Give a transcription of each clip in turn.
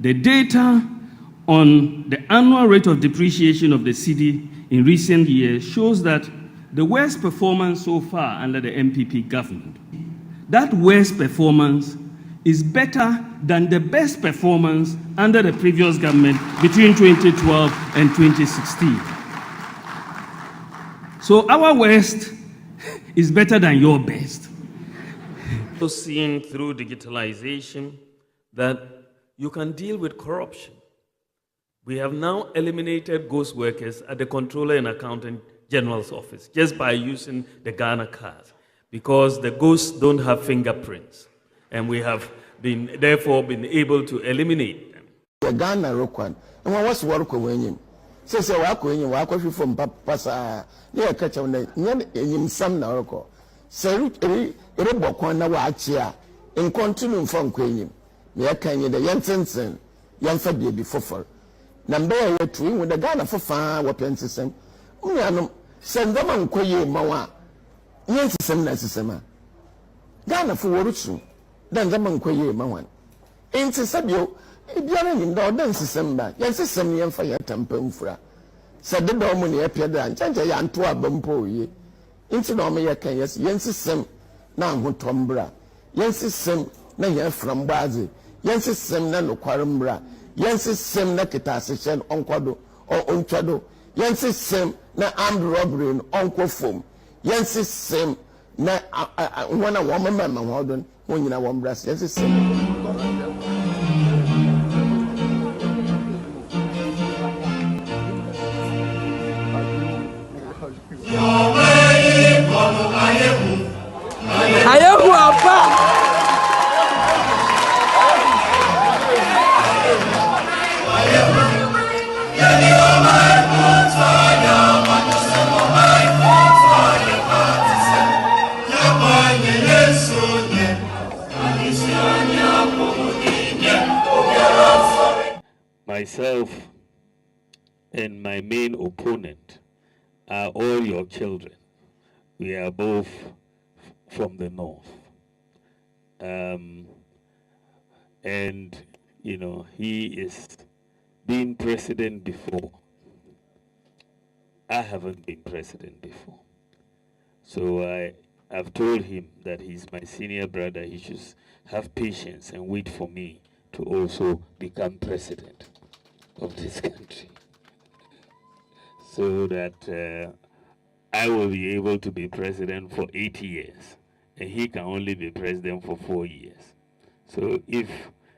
The data on the annual rate of depreciation of the cedi in recent years shows that the worst performance so far under the MPP government, that worst performance is better than the best performance under the previous government between 2012 and 2016. So our worst is better than your best. Seeing through digitalization that you can deal with corruption. We have now eliminated ghost workers at the Controller and Accountant General's office just by using the Ghana card, because the ghosts don't have fingerprints, and we have therefore been able to eliminate them. The Ghana Rokwan, and what was work when you say, when you walk from Papa, near catch on the some Naroko. Say, Rebokwana Wachia, in continuum from Queen. Me can you the Yansen, Yansa baby for number two with the Ghana for far weapon system. Send them on Quay Mawa. Yes, some necessary. Ghana for Waruchu, then them on Quay Mawan. Ain't Sabio, if you're in the dance December, yes, some young fire temper. Said the Domini appeared and change a yan to a bumpo ye. Into Nomia can yes, Yensis now who tombra. Yensis na yan from Bazi. Yensis sem na no kwarumbra. Yensis sem na kitasishen onkwado or onchado. Yensis sem na armed robbery in onko foam. Yensis sem na one a woman man hold when you one brass. Yensis sem. Myself and my main opponent are all your children. We are both from the north. And, you know, he is being president before. I haven't been president before. So I've told him that he's my senior brother. He should have patience and wait for me to also become president of this country, so that I will be able to be president for 8 years, and he can only be president for 4 years. So if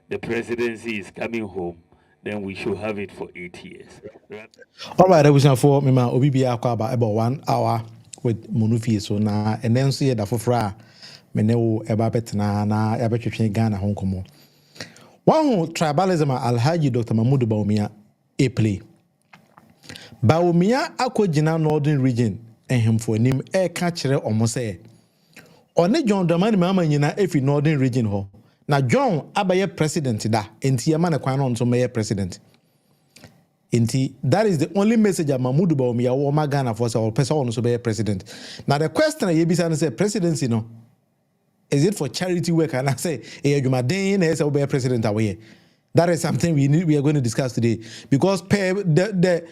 the presidency is coming home, then we should have it for 8 years. All right, I was for me, ma obi bia kwa about 1 hour with Munufi so na, and then see that for fra me ne wo eba betena na ya betwetwe Ghana ho nkomo. One tribalism Alhaji Dr. Mahmoud Bawumia a play. Bawumia akogina Northern Region and him for nim e ka kire omose. One John Dramani mama nyina efi Northern Region ho. Na John abaye president da enti ya na kwan no so meye president. Enti that is the only message of Mahmoud Bawumia wo magana for so person on so be president. Now the question ye bisa na say presidency no, is it for charity work? And I say, hey, president away. That is something we are going to discuss today. Because the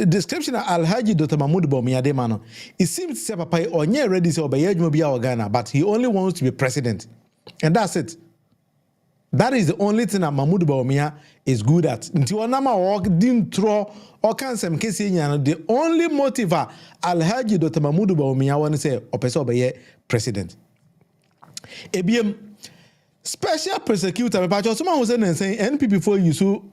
description of Alhaji Dr. Mahmoud Bawumia de mano, it seems to say papa onye ready to obey our Ghana, but he only wants to be president. And that's it. That is the only thing that Mahmoud Bawumia is good at. Until nama walk didn't throw or can some Kissi the only motive Alhaji Dr. Mahmoud Bawumia want to say obey president. Ebiem Special Prosecutor, but someone was saying NPP for you so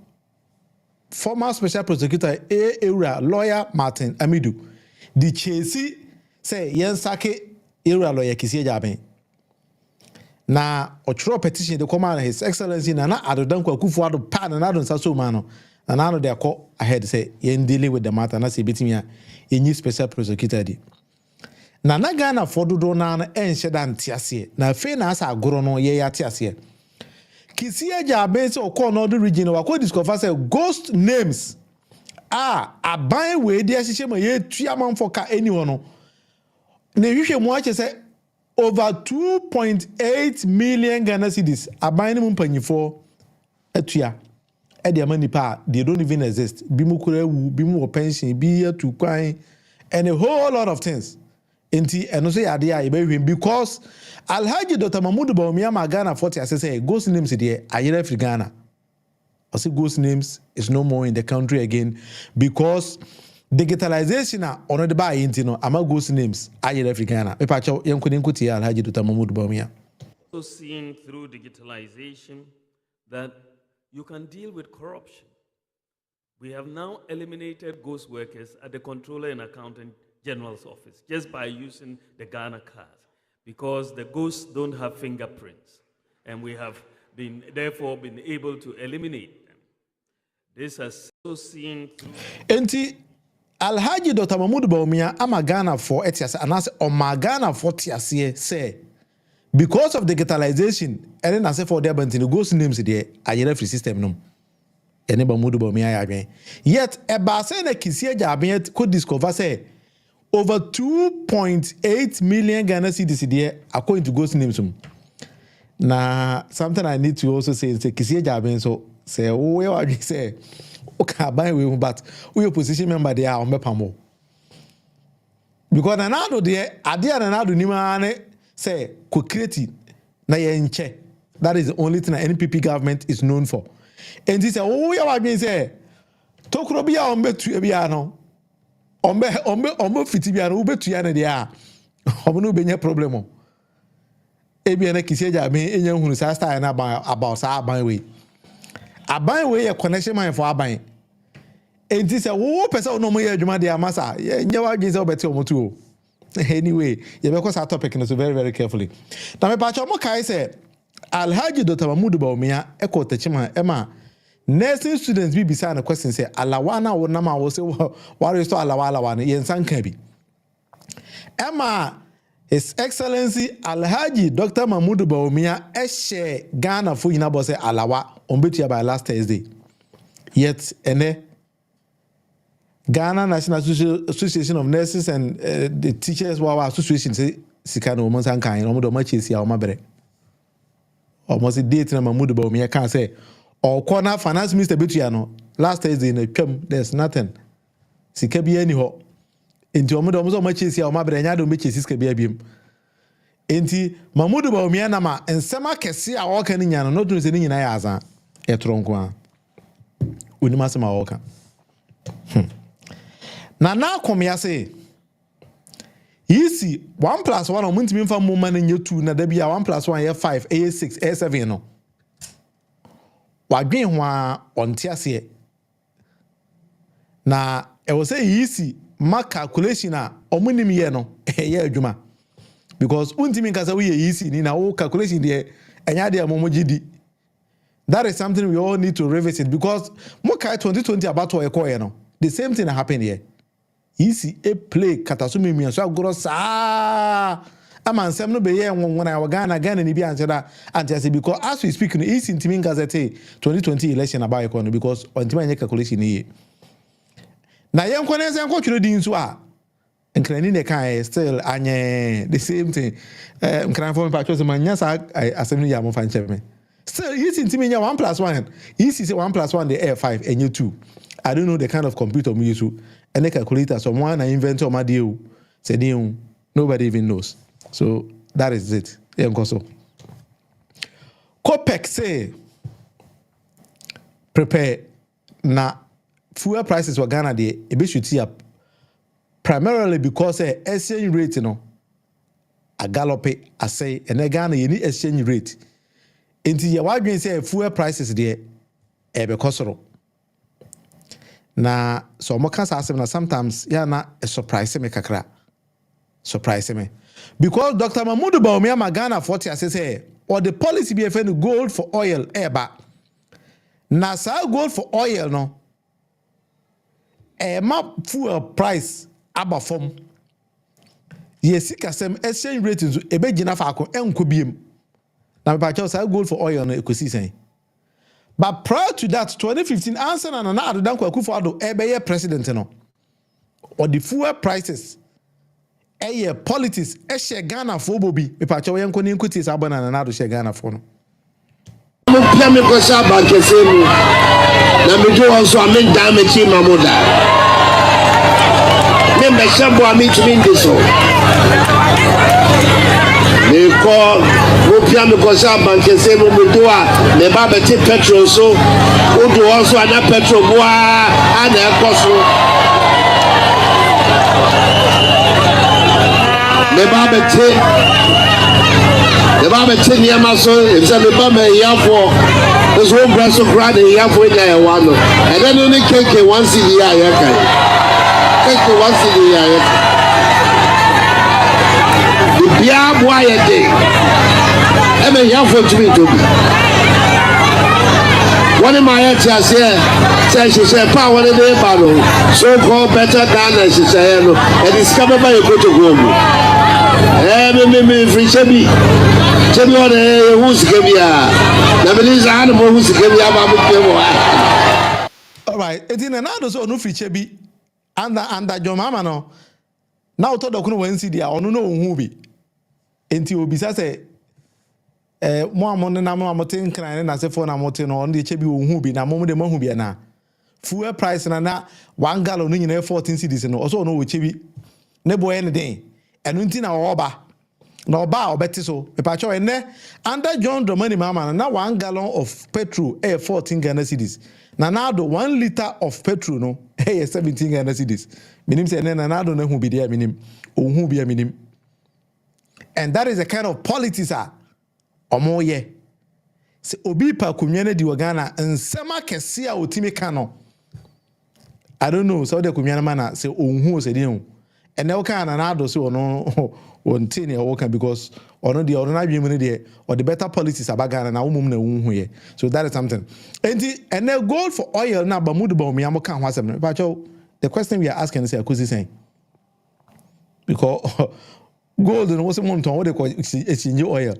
former Special Prosecutor Area Lawyer Martin Amidu. The Chesi say Yensake Area Lawyer Kissi Agyabeng. Na ochro petition the command His Excellency na adodan kwa kufuado pa na adon saso mano na no de akọ ahead say yen dealing with the matter na say betimi a enyi Special Prosecutor di. Na Ghana fododo na enhye da ntiase na fe na asa agoro no ye ya tiase. Kissi Agyabeng say okọ no the region wa ko discover say Gh0st Names aban we di ahyehyɛ ma ye tuamanfo ka anyone no. Na hwehwɛ mu ache say over 2.8 million Ghana cedis aban ni mpanyifo atua e de amanipa they don't even exist bi mu kura wu bi mu pension bi atu kwan and a whole lot of things enti eno so yade a ebehwem because Alhaji Dr. Mahmoud Bawumia ma Ghana 40 say Gh0st Names there ayere Africa Ghana. I say Gh0st Names is no more in the country again because digitalization on the buy into no ama Gh0st Names ayere Africa Ghana. Me pa cho yen kodi nkuti Alhaji Dr. Mahmoud Bawumia. So seeing through digitalization that you can deal with corruption. We have now eliminated ghost workers at the Controller and Accountant General's office just by using the Ghana card because the ghosts don't have fingerprints and we have therefore been able to eliminate them. This has so seen through. Enti Alhaji Dr. Mahmoud Bawumia ama Ghana for etiase anase o Ghana for tiase say because of digitalization and then I say for the Gh0st Names there ayere free system no ene Mahmoud Bawumia Agyabeng yet eba say na Kissi Agyabeng could discover say over 2.8 million Ghana cedis there according to Gh0st Names. Na something I need to also say is Kissi Agyabeng so say we are say okay buy we but we opposition member there on mepamo because na do there ade na do nima ne say ko create na ye nche that is the only thing that NPP government is known for and this say we are say tokro bia on betu bia no ombe fiti bia no betu ya na dia omo no benye problem ebia na Kissi Agyabeng enya hunu sa style na about sa aban we ye connection man for aban enti say wo pese no mo ye adwuma de amasa ye nya wa dwen say obeti omotu o anyway ye be ko sa topic no so very very carefully na me pa cho mo kai say Alhaji Dr. Mahmoud Bawumia eko techima ema nursing students bi bisa na question say alawa na wo na ma wo say wa restore alawa no ye nsan kan bi ema His Excellency Alhaji Dr. Mahmoud Bawumia share Ghana for yina bo say alawa on betu by last Thursday yet ene Ghana National Association of Nurses and the Teachers Association say sikano wo monsan kan no do ma chesi a wo mabre almost date na Mahmoud Bawumia can say or corner finance minister betu ya no last Thursday na twam there's nothing sika bi ani ho enti omo do ma chesi a wo mabre nya do me chesi sika bi abiem enti Mahmoud Bawumia na ma ensema kese a wo kan nya no do se ni nyina ya azan e tronko a unima se ma wo kan na komia say easy 1 + 1 o muntimi mfa mo man nye 2 na da bia 1 + 1 ye 5 ye 6 ye 7 no wadwen ho a ontiase na e wo say easy ma calculation a omunim ye no ye adwuma because untimi nkasa we easy ni na wo calculation de enya de amomogidi. That is something we all need to revisit because mo kai 2020 about to e no the same thing happened here. Easy a play katasumi mi so agoro sa ama nsem no be ye nwona wa Ghana ni bi ancheda antiase because as we speak no easy ntimi gazette 2020 election about economy because ntimi anya calculation ni na yen kwane sen ko twere din so a nkrani ne kan still anye the same thing nkran for me pa chose manya sa asem ni ya mo fan cheme still easy ntimi nya 1 + 1 easy say 1 + 1 the air 5 and you 2. I don't know the kind of computer we use and the calculator someone invent or madio said nobody even knows. So that is it. So COPEC say prepare na fuel prices were Ghana they should see up primarily because exchange rate a galope a say and a Ghana any exchange rate. Into your wide say fuel prices there ebe kosoro. Na so mo kasa asem na sometimes ya na a surprise me kakra. Surprise me. Because Dr. Mahmoud Bawumia Magana 40 say or the policy be FN gold for oil eba. Na sa gold for oil no. Ma fuel price aba form. Yes, kasem exchange rate nso ebe gina fa akọ enko biem. Na me pa cha sa gold for oil no ekosi sen. But prior to that 2015 answer na adodan kwa Akufo Addo ebe ye president no. Or the fuel prices politics share Ghana for Bobby. Me pa cha we enko ni nkuti sa abana na ado share Ghana for no. Mo pia me ko sa bank semu. Na me do also amen damage mamoda. Me shambo ami to mean this. Me call mo pia me ko sa bank semu me do a me ba beti petrol so o do also ana petrol boa ana ekoso. Me ba beti ni amaso e se me ba me yafo. This one brasso grad and yafo in ya one. And then only cake once in the year kai. Cake once in the year. The bia boy a day. E me yafo to me to be. One of my heads here she said power the day battle. So called better than she said no. And discover by a go to go. Me free Chebi. Chebi on the who's Kebia. Nobody animal who's Kebia. All right, it in another so no free Chebi. And your mama no. Now to the Kuno see or no who be. Until be say more money na more mountain can I say for na mountain on the Chebi who be na moment the mo who be na. Fuel price na 1 gallon in 14 cedis no also no Chebi. Nebo anything. And until na oba na oba obeti so e pa cho ene under John Dramani mama na 1 gallon of petrol 14 Ghana cedis na do 1 liter of petrol no 17 Ghana cedis minim say ene na do na hu bi dia minim ohun bi minim. And that is the kind of politics omo ye se obi pa kunwa na di Ghana nsema kese a otimi ka no I don't know so the kunwa na mana se ohun se di hu. And now can another so no on tin or because or no the ordinary or the better policies about Ghana na umum na here. So that is something. And then gold for oil now Mahmoud Bawumia mo kan wasem. But the question we are asking is Kissi saying because gold no was one ton what they call exchange oil.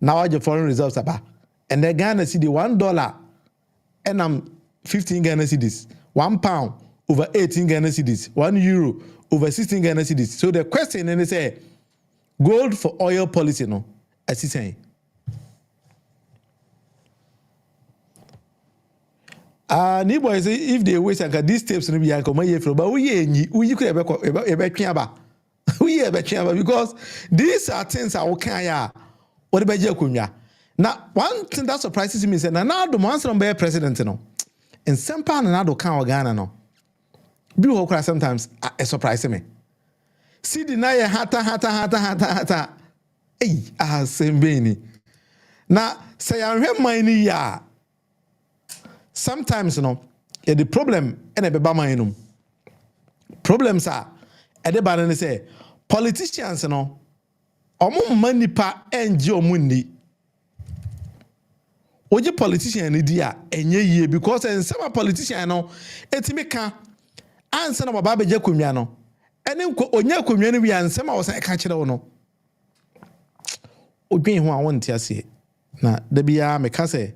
Now your foreign reserves about. And the Ghana cedi $1 and 15 Ghana cedis. £1 over 18 Ghana cedis. €1 over 16 Ghana cedis. So the question then is gold for oil policy no as he saying. Ni boy say if they waste and these steps no be come here from but we could because these are things I can ya what about you. Now one thing that surprises me is that now the monster be president no and some pan na do kan Ghana no be who sometimes it surprises me. See the na hata sembeni na say anhwe man ni ya sometimes no the problem and e beba man no problems are e de ba no say politicians no omo manipa enje omunni oje politician ni dia enye yie because some politician no etimi ka ansa na baba beje kwamia no ene onya kwamia no wi ansa ma wo san ka kire wo no odwen ho a wonte ase na da bia me ka se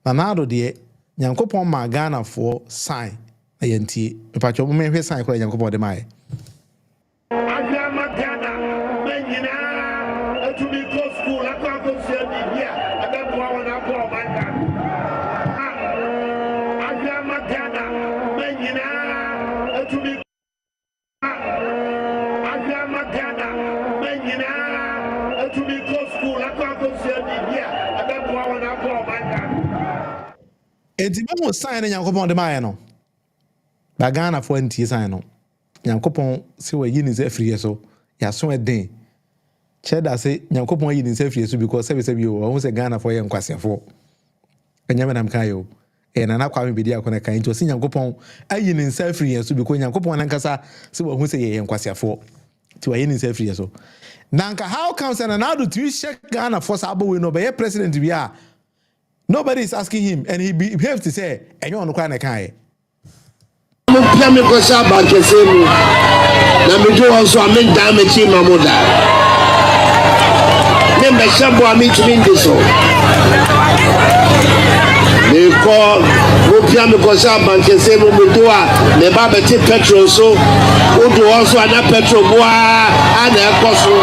na nado de Nyankopon ma Ghana for sign na yantie me pa cho me hwe sign ko Nyankopon de mai enti me mo sign na Nyankopon de mai no ba Ghana for antie sign no Nyankopon se wa yi ni ze free so ya so eden Cheda say Nyankopon yi himself yesu because say you who say Ghana for yen kwasiafo. Enyame nam kan yo. E na kwa me bedi akona kan nti o say Nyankopon ayi himself yesu because Nyankopon nankasa say who say yen kwasiafo. Ti wa yin himself yesu. Nanka how comes and now to check Ghana for sabo we no be president we are. Nobody is asking him and he behaves to say enyo no kwa na kan. Pia me ko sa ba kese mu. Na me do also amen da me chi mamoda. Member Shambo ami to me so. Me call go pia me ko sa ba kese mu me do a me ba be petrol so. O do also ana petrol boa ana ekoso.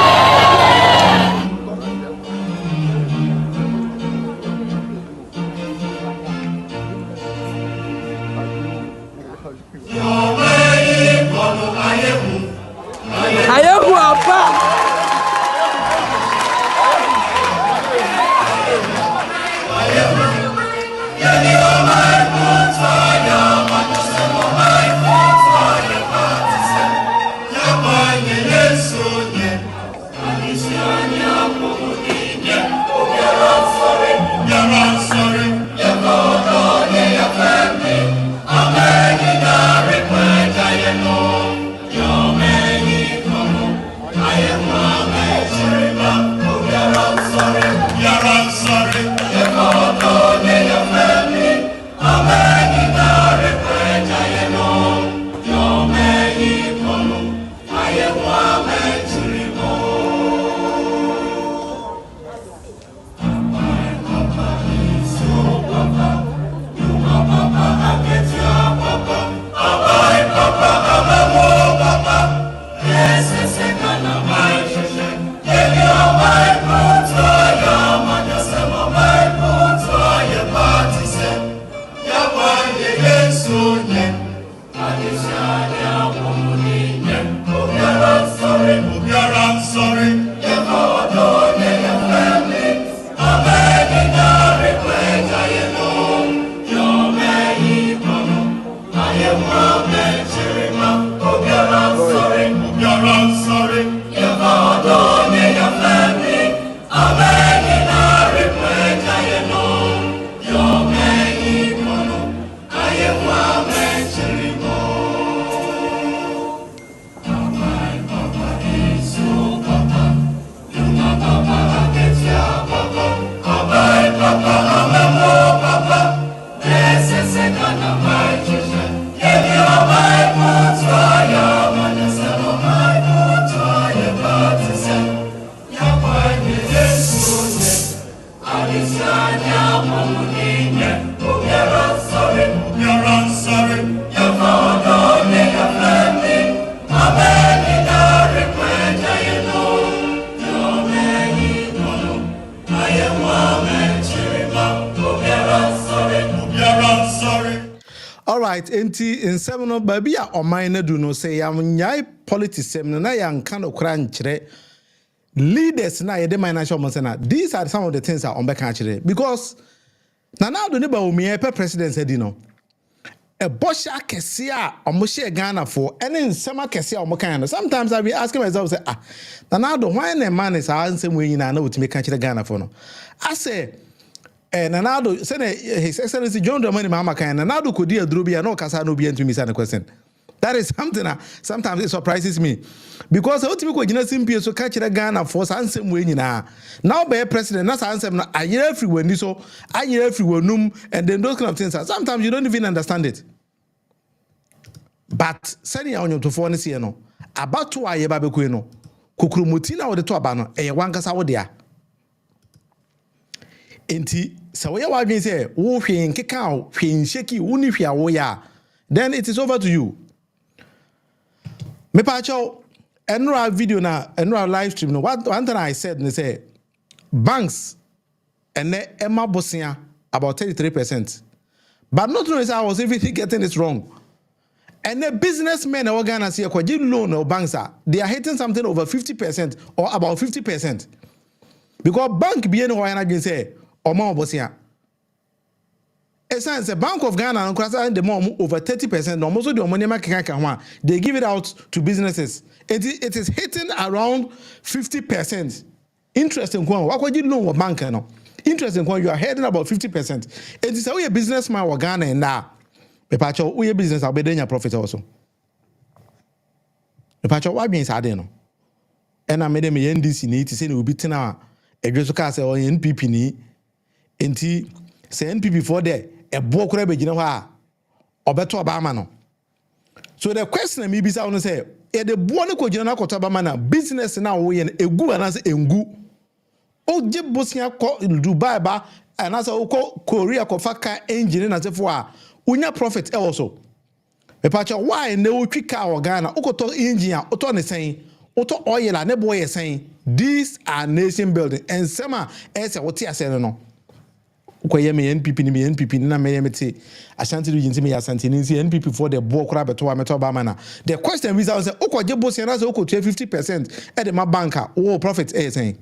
Enti in seven no baby a oman na do no say yam nyai politics sem na yan kan okra nkyere leaders na yede financial money. These are some of the things that on back actually because na now do ne Bawumia pe president said no a bosha kese a omo Ghana for any nsema kese a omo kan no sometimes I be asking myself say now do why na man is ansem we nyina na wotime kan kire Ghana for no I say Nanado said His Excellency John Dramani Mahama kan Nanado could deal drubia no kasa no be to me the question. That is something that sometimes it surprises me because what we go gina simple so catch the Ghana for ansem we nyina now be president that's ansem na aye everywhere ni so aye everywhere num and then those kind of things sometimes you don't even understand it. But sending on your to phone see no about to aye ba be ko no kokromoti na wo de to aba no eye wankasa wo de a enti so we wa dwen say wo hwe nkeka o hwe nsheki wo ni hwe awo ya then it is over to you. Me pa cho enra video na enra live stream no one thing I said they say banks and Emma Bosia about 33%. But not only I was even getting it wrong. And the businessmen are going to see a loan or banks they are hitting something over 50% or about 50%. Because bank being why I can say or more Bosia. Essence, Bank of Ghana and the more over 30%, almost the money they give it out to businesses. It is hitting around 50%. Interesting one. What would you know what bank no? Interesting one. You are heading about 50%. It is how a businessman or Ghana and now. The patch of your business are better than your profit also. The patch of what means I don't know. And I made them NDC need to say it will be 10 hours. A just cast or NPP ni. Enti say NPP for there. A book or better Obama no. So the question may be sound say, the bono ko jina ko tabama business now we en egu anase engu. O je bosia ko Dubai ba anase o ko Korea ko faka engine na sefo a unya profit also. Me pa cho why na o twika o Ghana o ko to engine a o to ne sen o to oil a ne boy sen. These are nation building and sema ese wo ti ase no. Ukoye me NPP na me yemete Ashanti region me Ashanti ni NPP for the book kra beto ameto ba mana. The question is say ukoje bosia na say uko 50% e de ma banker wo profit e saying.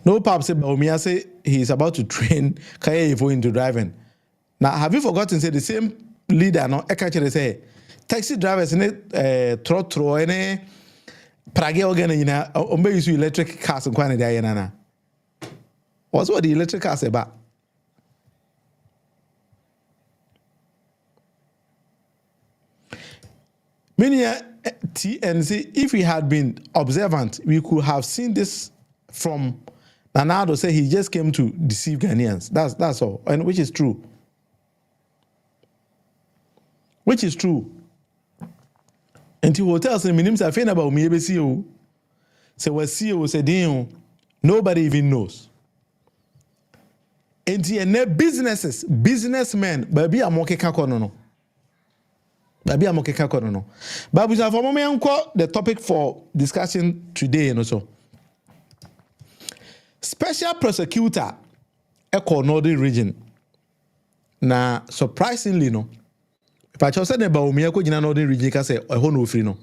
No pap say Bawumia say he is about to train Kayefo into driving. Now have you forgotten say the same leader no e ka chere say taxi drivers ne trotro ene Prague organ ina ombe use electric cars nkwa na dia na. What's what the electric cars about? Many TNC, if we had been observant, we could have seen this from Nanado say he just came to deceive Ghanaians. That's all. And which is true. Which is true. And the hotels and minims are saying about me, CEO. Say what CEO said, nobody even knows. And the businessmen, baby, I'm okay, no. Baby, I'm okay, no. But we have for moment the topic for discussion today, and also Special Prosecutor Echo Northern Region. Now, surprisingly, no. If I just said about Bawumia ko jina Northern Region, I say I no free no.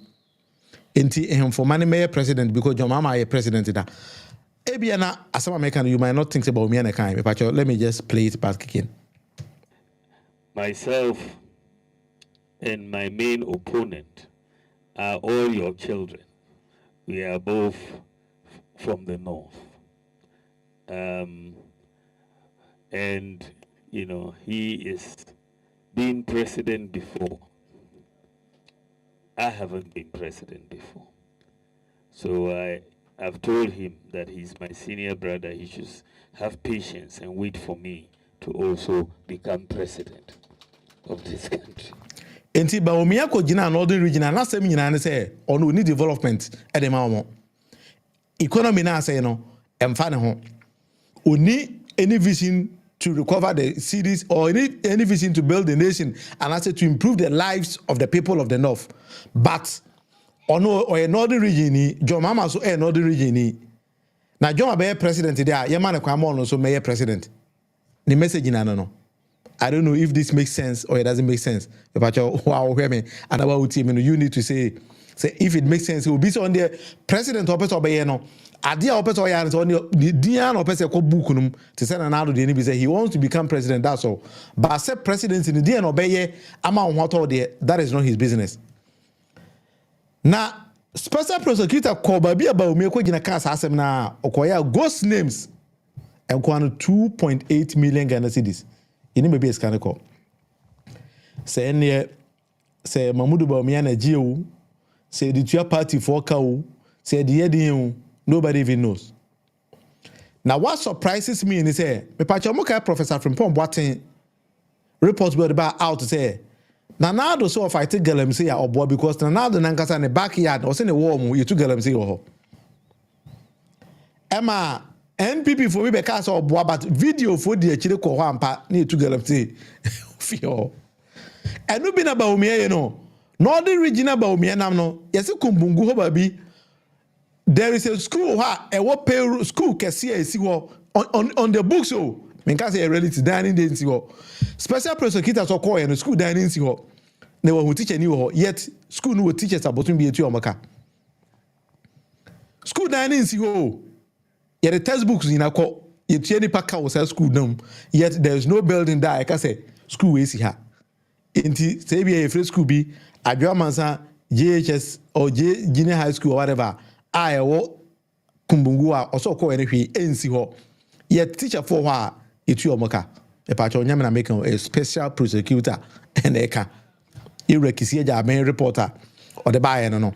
Enti ehim for many mayor president because your mama is president da. Ebiana asama American you might not think about Bawumia na kind. If I just let me just play it back again. Myself and my main opponent are all your children. We are both from the north. And you know, he is been president before. I haven't been president before. So I've told him that he's my senior brother. He should have patience and wait for me to also become president of this country. Enti Bawumia ko jina Northern Region and last time nyina say ono need development e de ma omo. Economy na say no emfa ne ho. Oni any vision to recover the cities or any vision to build the nation and also to improve the lives of the people of the north. But or a Northern region, John Mama so a Northern region. Now John be president there, your man kwamo so mayor president. The message in no. I don't know if this makes sense or it doesn't make sense. But wow, hear me. And about team, you need to say if it makes sense, it will be so on the president or person obey no. Adia opese oya on the Dian opese ko bukunum to say Nanado de say he wants to become president, that's all. But say president in the Dian obeye ama on there, that is not his business. Now, Special Prosecutor call baby about me ko gina case asem na okoya Gh0st Names and 2.8 million Ghana cedis. Ini maybe is kind of call. Say any say Mamudu Bawumia na GO, say the two party for cow, say the edin. Nobody even knows. Now, what surprises me is say, me pachamuka Professor Frimpong Boateng reports were about out to say, Nanado so if I take Galamsey or boy because Nanado Nankasa in the backyard or in the warm, you took Galamsey or Emma NPP for me because or boy, but video for the Chileko Wampa need to Galamsey. And no been about Bawumia, you know. Northern region about Bawumia no. Yes, kumbungu ho baby. There is a school a school Kissi on the books so because say reality dining day Special Prosecutor so call and school dining si ho they were teach any yet school no teachers about to be etu omaka school dining si ho yet the textbooks in akọ you train paka was a school name, yet there's no building there. I can say school is here. Inti say be a free school be Agyabeng Ghs or junior high school or whatever. I wo kumbungu also call anything NC ho. Yet teacher for her it's your moka. A patch on Yamana make a special prosecutor and eka. Kissi Agyabeng reporter or the buyer no.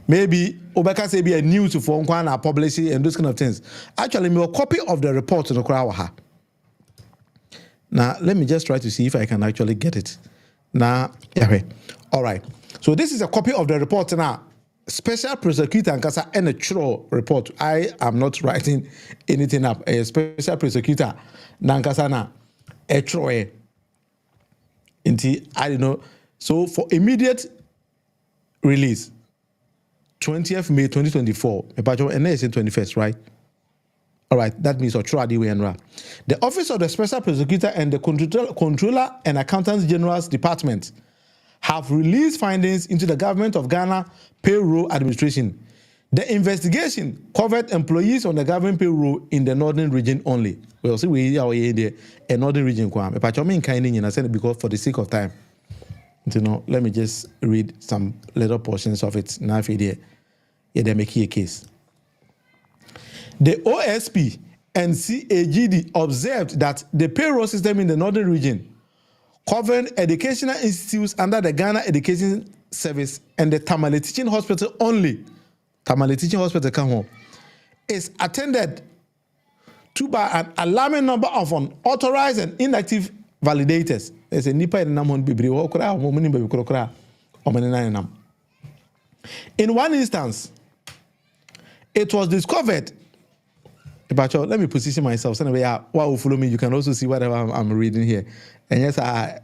Maybe Obeka say be a news for Nkwana publishing and those kind of things. Actually, me a copy of the report in the crowd. Now, let me just try to see if I can actually get it. Now, yeah, all right. So this is a copy of the report now. Special Prosecutor Nkasa and a true report. I am not writing anything up. A Special Prosecutor Nankasa na a true. I don't know. So for immediate release. 20th May 2024, and then it's in 21st, right? All right, that means the Office of the Special Prosecutor and the Controller and Accountants General's Department have released findings into the Government of Ghana Payroll Administration. The investigation covered employees on the government payroll in the northern region only. Well, see, we are in the northern region. Because for the sake of time. You know, let me just read some little portions of it. Now, if they make a case. The OSP and CAGD observed that the payroll system in the northern region, covering educational institutes under the Ghana Education Service and the Tamale Teaching Hospital only, Tamale Teaching Hospital come home, is attended to by an alarming number of unauthorized and inactive validators. There's a nipa in namon bibri wo kura o moni baby kura o mani na nam. In one instance, it was discovered. Let me position myself. So anyway, while you follow me, you can also see whatever I'm reading here. And yes, I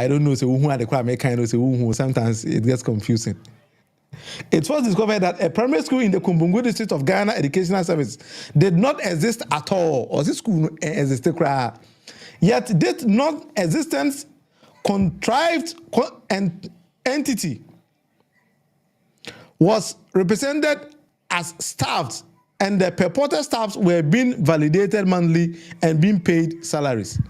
don't know. So who are the crowd make kind of say who? Sometimes it gets confusing. It was discovered that a primary school in the Kumbungu district of Ghana Educational Service did not exist at all. Or this school existed. Yet this non-existent contrived entity was represented as staffs, and the purported staffs were being validated monthly and being paid salaries.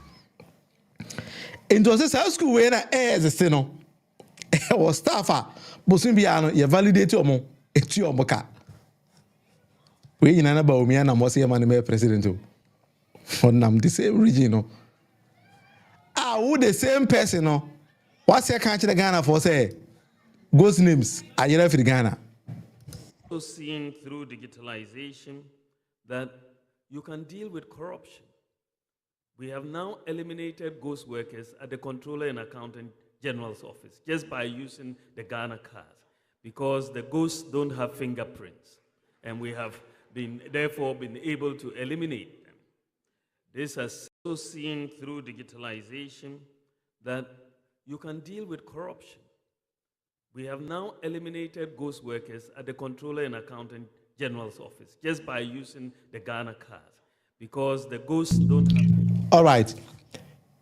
It was a school where it was staffer, but you validate your it's your moka. We in an Bawumia na mosi man president for nam the same region. Who the same person? No, what's your country the Ghana for say? Ghost names Agyabeng Ghana. So seeing through digitalization that you can deal with corruption. We have now eliminated ghost workers at the Controller and Accountant General's office just by using the Ghana card, because the ghosts don't have fingerprints, and we have therefore been able to eliminate them. This has also seen through digitalization that you can deal with corruption. We have now eliminated ghost workers at the Controller and Accountant General's office just by using the Ghana card, because the ghosts don't have. All right.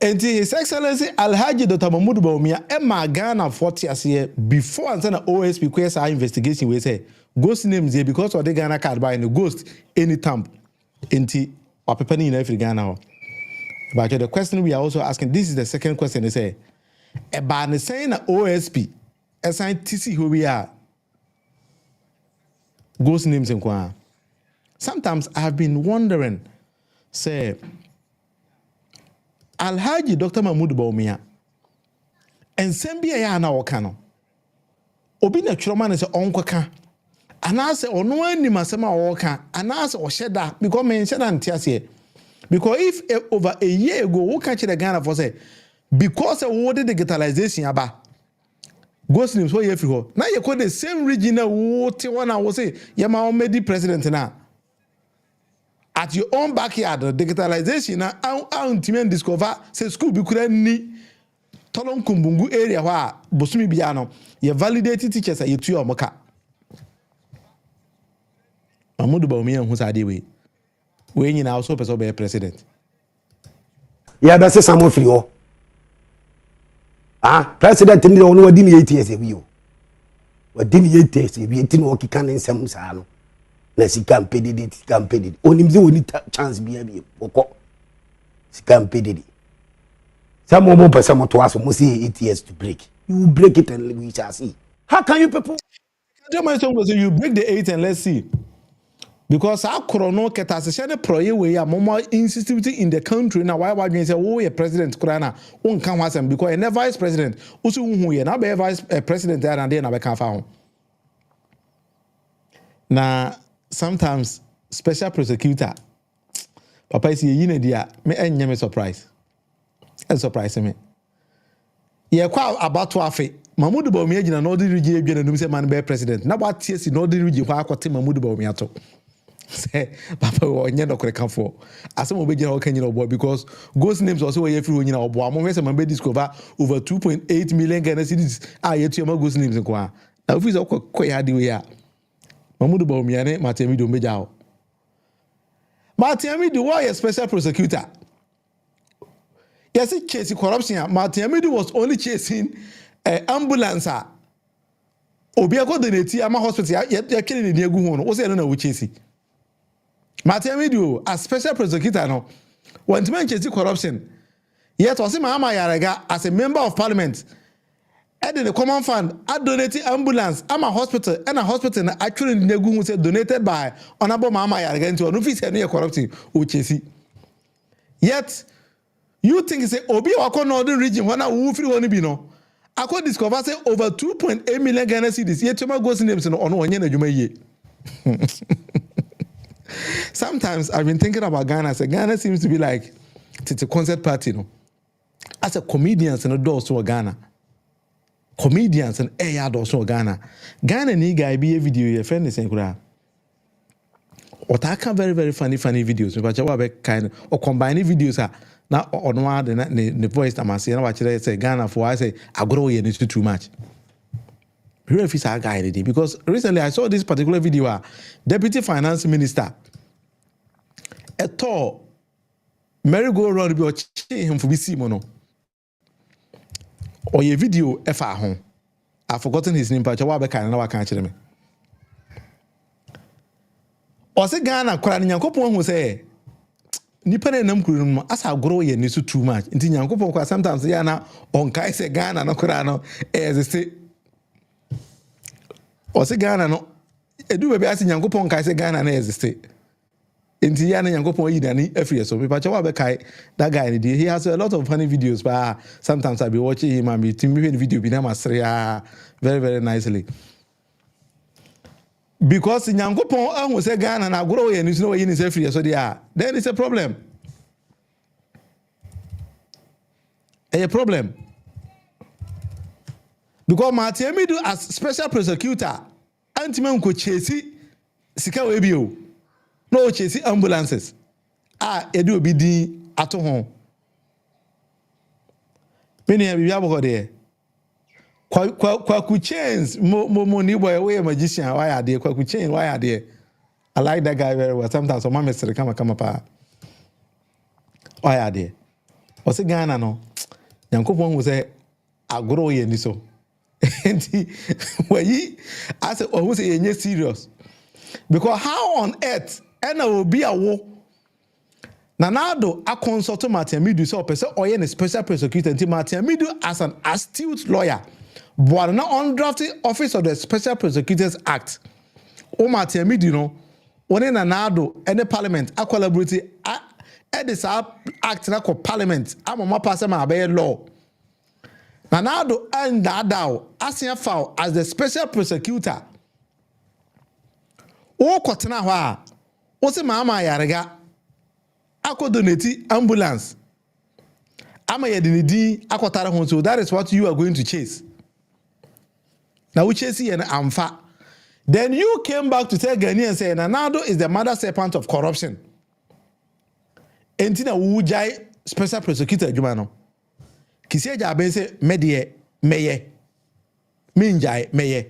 And His Excellency Alhaji Dr. Mahmoud Bawumia, Emma Ghana 40 years here before and then OSP Kissi investigation, we say ghost names here because of the Ghana card by the ghost any time. Enti or pepani in every Ghana. But the question we are also asking, this is the second question they say. About the saying OSP, assign TC who we are. Ghost names in Kwa. Sometimes I have been wondering, say, Alhaji Dr. Mahmoud Bawumia, and Sembia ya na wakano. Obi na churoma se onkwaka. Anase ono ani masema waka. Anase osheda because men sheda ntiase. Because if over a year ago we catch the Ghana for say because of the digitalization aba. Ghost names so yefi ho. Na ye ko the same regional wote one I say yama already president na. At your own backyard, digitalization na ultimate discover say school be kura ni Tolong Kumbungu area where bosumi biano ye validated teachers are you moka. Mahmoud Bawumia who said we you now so person be president. Yeah, that's some of you. President ni onu wadi 8 years we you. Wadi 8 years we tin work kan nsem saa no. na sika mpedidi onim ze woni chance bia bia okọ sika mpedidi some more person mo to aso mo say 8 years to break you break it and we shall see how can you people you break the 8 and let's see. Because our corona ketase share the proye we are more institute in the country now why you say oh yeah president kurana on kan wasem because a vice president also hu here na be vice president there and then na be kan fa ho. Na sometimes special prosecutor papa is yi na dia me enye me surprise. And surprise me. Ye kwa about to afi Mahmoud Bawumia gina Northern region edwa na num say man be president. Na ba tie si Northern region kwa akote Mahmoud Bawumia to. Say papa onye no krekafo asem obegina o kanyina obo because Gh0st Names also we free onyina obo amon say man be discover over 2.8 million Ghana cedis yetu ma Gh0st Names kwa na office koya de we a Mahmoud Bawumia ne Matemido meja o Matemido was special prosecutor. Yes, chasing corruption. Matemido was only chasing ambulance. Obiako donate ama hospital ya killing the egu hono. O say no na we chasing. Matemido as special prosecutor no. Want to chasing corruption. Yet was Mama Yarega as a member of parliament. Added the common fund, add donating ambulance, ama hospital, and a hospital actually in the egu said donated by honorable Mama Yarega into an office and corrupting o chasing. Yet you think say obi wako northern region wana wu free woni bi no akọ discover say over 2.8 million Ghana cedis yet ma Gh0st Names no ono onye na dwuma yie. Sometimes I've been thinking about Ghana. Say Ghana seems to be like it's a concert party no. As a comedians no do so Ghana. Comedians and air do so Ghana. Ghana ni guy be a video your friend is saying kura. Otaka very funny videos. But you be kind or combining videos are now on one the voice that I say na watch say Ghana for I say agro ye need too much. Really feel say guy because recently I saw this particular video Deputy Finance Minister eto merry-go-round bi o chi him for bi si mo no. Or ye video efa ho. I've forgotten his name but you be kind na wa kan kire me. O say Ghana kwara nyankopon hu say nipa na nam kuru no asa agoro ye nisu too much nti nyankopon kwa sometimes ya na on kai say Ghana no kura no say o say Ghana no edu be ase nyankopon kai say Ghana na exist nti ya na nyankopon yi dani every so people chawa be kai that guy he has a lot of funny videos but sometimes I be watching him and be the video bi na masria very nicely because nyankopon ahun say Ghana na agoro ye nisu no yi ni say free so there then it's a problem. A problem because Matemido as special prosecutor anti-man ko chase sika we bio no chase ambulances edu obi din ato ho many have you abo there kwaku chains mo ni boy we magician why are there kwaku chain why are there I like that guy very well sometimes so mama say kama pa why are there o se Ghana no Yankopon who say agoro ye ni so enti wayi as who say ye serious because how on earth ena obi awo nanado a consult Matemido so person or ye special prosecutor enti Matemido as an astute lawyer but not undrafted office of the Special Prosecutors Act o Matemido no one nanado any parliament a collaborate this act na ko parliament amama pass ma be law nanado and dadao asia foul as the special prosecutor o kotena ho a o se mama yarega akodonate ambulance ama yedinidi akotare ho so that is what you are going to chase now we chase and amfa then you came back to tell Ghanaians say nanado is the mother serpent of corruption. Entina wujai special prosecutor adwuma no Kissi Agyabeng say medie meye minjai meye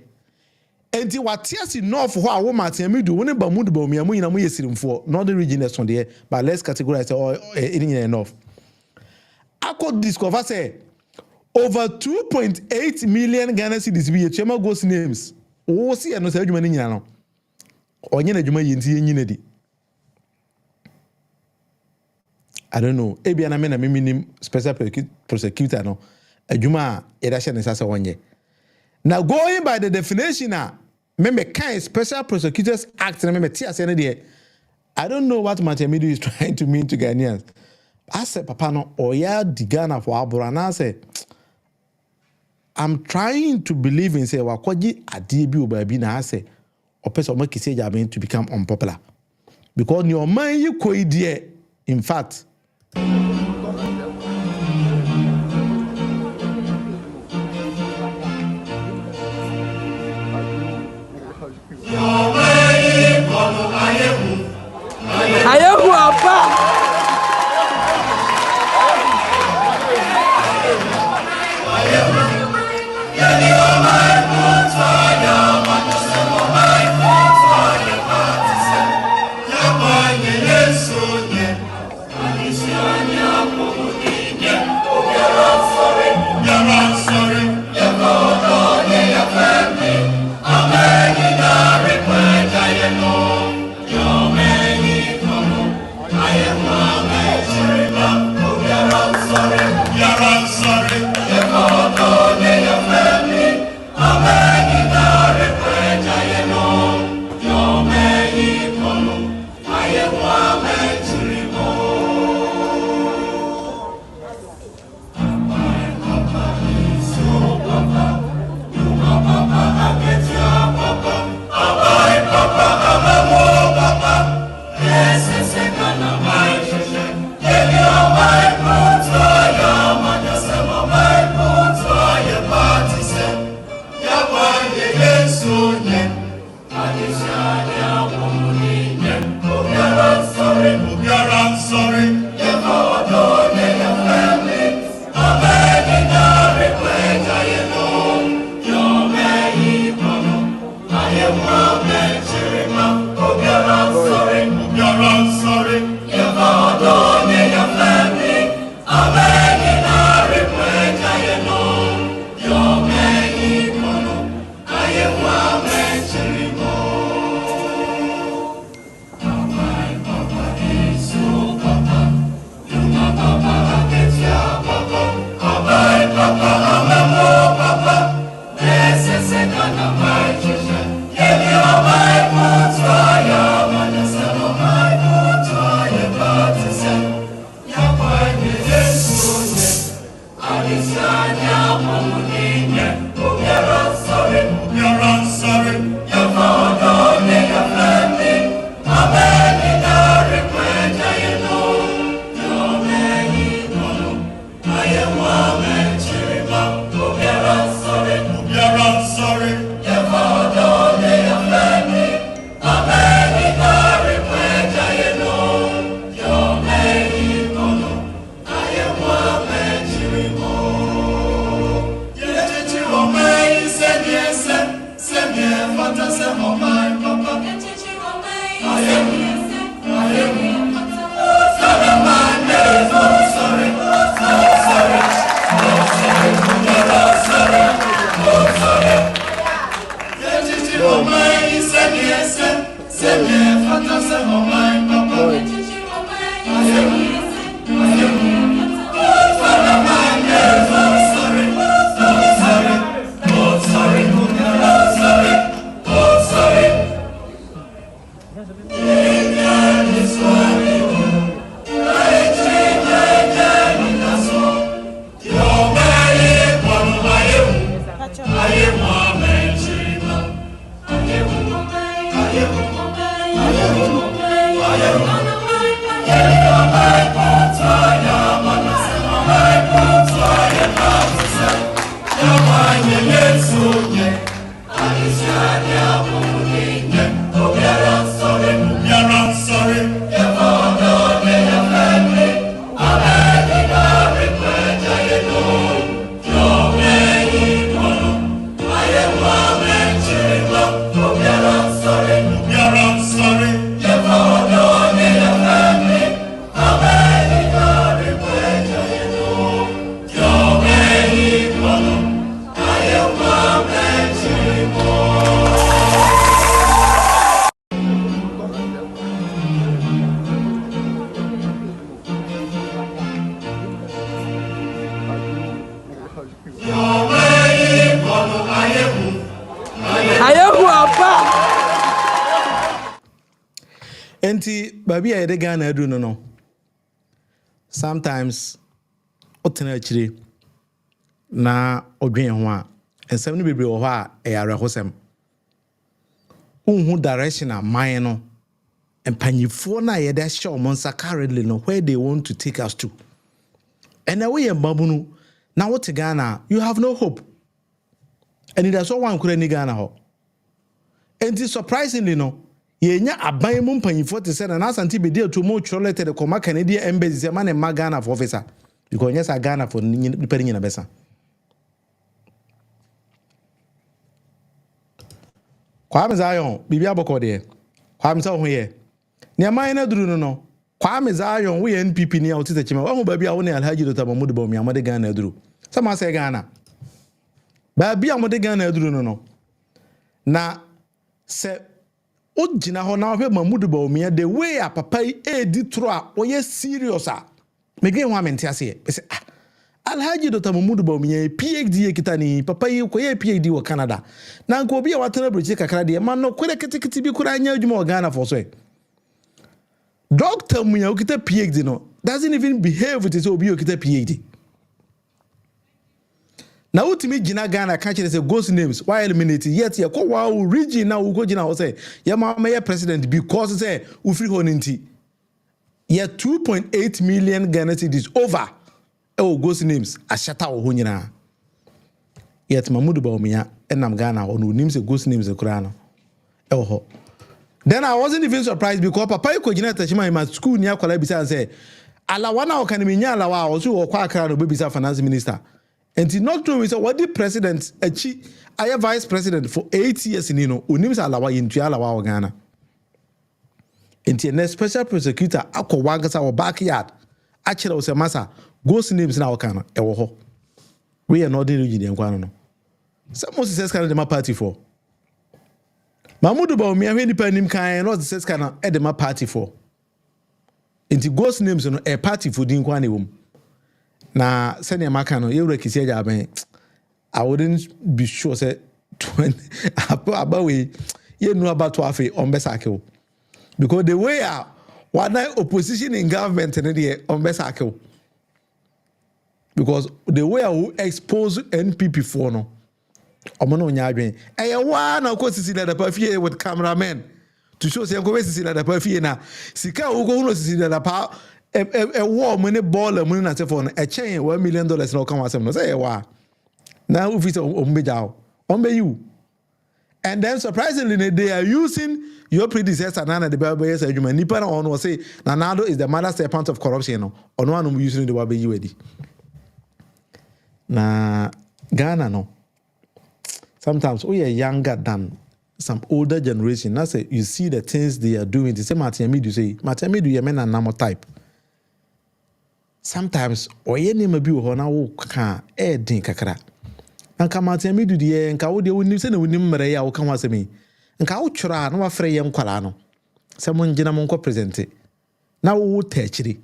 enti watiasi north ho a wo Matemido woni Mahmoud Bawumia mu nyina mu yesirimfo northern region is on there but let's categorize in north akọ discover say over 2.8 million Ghana cedis bi yetuma Gh0st Names wo si eno say adwuma ni nyina no onye na adwuma yenti enyina di I don't know ebia na me na minim special prosecutor no adwuma yeda hye ne sase wonye now going by the definition me kind Special Prosecutors Act na me tia se ne de I don't know what Matemidu is trying to mean to Ghanaians. I said, Papa, no, oya digana for Aburana. Say, I'm trying to believe in say, Wakoji adibi ubabi na ase, or person make Kissi Agyabeng to become unpopular. Because your mind you ko idea, in fact. Ayehu apa. Enti baby a yɛde Ghana adu no sometimes ɔtena akyire na ɔdwen ho a nsɛm no bebree wɔ hɔ a ɛyɛ awerɛhosɛm wonhu direction a man no mpanyifoɔ no a yɛde ahyɛ ɔmo nsa currently no where they want to take us to and na woyɛ mbabunu na wote Ghana you have no hope and it does one kura ni Ghana hɔ enti surprisingly no yenya aban mu mpanyifo te sɛ na asanti be dey to mo tro letter de kɔma Canadian embassy sɛ ma ne ma Ghana for officer because yes Ghana for nipa ni na besa Kwame Zion bibi abɔkɔ de Kwame sɛ ho yɛ ne man na duru no Kwame Zion we NPP ni a wote chima wo ba bia wo ne Alhaji Dr. Mahmoud Bawumia mo de Ghana duru sɛ ma sɛ Ghana ba bia mo de Ghana duru no na sɛ Ojina ho na hwe Mahmoud Bawumia the way a papa edi tro a oyɛ serious a mege ho amente ase e say Alhaji Dr. Mahmoud Bawumia PhD ekitani papa yi koyɛ PhD wɔ Canada na nko obi a watena brochi kakra de man no kwere ketekete bi kura anya adwuma wɔ Ghana for so e Dr. Muya okita PhD no doesn't even behave with obi okita PhD na utimi gina Ghana ka kire say Gh0st Names why eliminate yet ye ko wa region na wo go gina wo say ye ma president because say we free ho nti ye 2.8 million Ghana cedis over Gh0st Names ashata wo ho nyina yet Mahmoud Bawumia enam Ghana wo no nim say Gh0st Names kura no ho then I wasn't even surprised because papa ko gina tachima in my school ni akwala bisa say alawa na o kan me nya alawa o so wo kwa akra no be bisa finance minister. And it's not true. We say what the president achi I vice president for 8 years in unim sa alawa yintua alawa Ghana. And the special prosecutor akọ wagasa our backyard actually was a massa Gh0st Names na okana e wo ho. We are not the region nkwana no. Some most says kana dem party for. Mahmoud Bawumia hwe nipa nim kan no says kana e dem party for. And the Gh0st Names no e party for din kwana wom. Na senior makano you Kissi Agyabeng I wouldn't be sure say 20 about we you know about 12 on besakeo because the way one opposition in government in the on besakeo because the way I will expose NPP for no omono nyadwen eh wa na ko sisi da pafie with cameramen to show say ko sisi da pafie na sika wo ko no sisi da pa a war money ball money na for a chain $1 million no come asem no say wa now if it's ombe you and then surprisingly they are using your predecessor Nana the Bible yes adwuma nipa na on say Nanado is the mother serpent of corruption no ono anu using the Bible you wedi na Ghana no sometimes we are younger than some older generation na say you see the things they are doing the same Matemidu say Matemidu ye men and namo type sometimes oye name bi wo na wo ka din kakra anka Matemidu de nka wo de woni se na woni mmere ya wo ka ho asemi nka wo twora na wa frɛ ye nkwala no se mo ngina mo nko present na wo ta akiri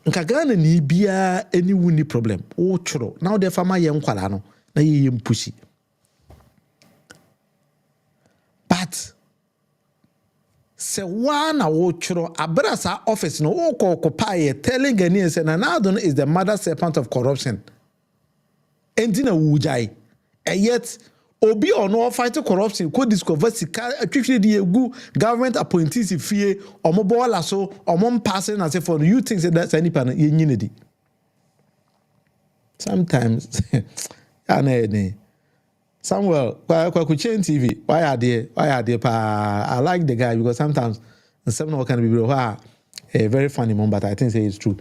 nka Ghana ni bia any woni problem wo tworo na wo de fama ye nkwala no na ye mpushi but se one wo tworo abrasa office no wo kokopaye telling Ghanaians say Nanado is the mother serpent of corruption enti na wujai yet obi ono fight corruption ko discover sika atwitwe de egu government appointees fie omo bola so omo passing na say for you think say that any pan ye nyinedi sometimes ana Samuel, why change TV? Why are they? I like the guy because sometimes some can be a very funny moment, but I think it's true.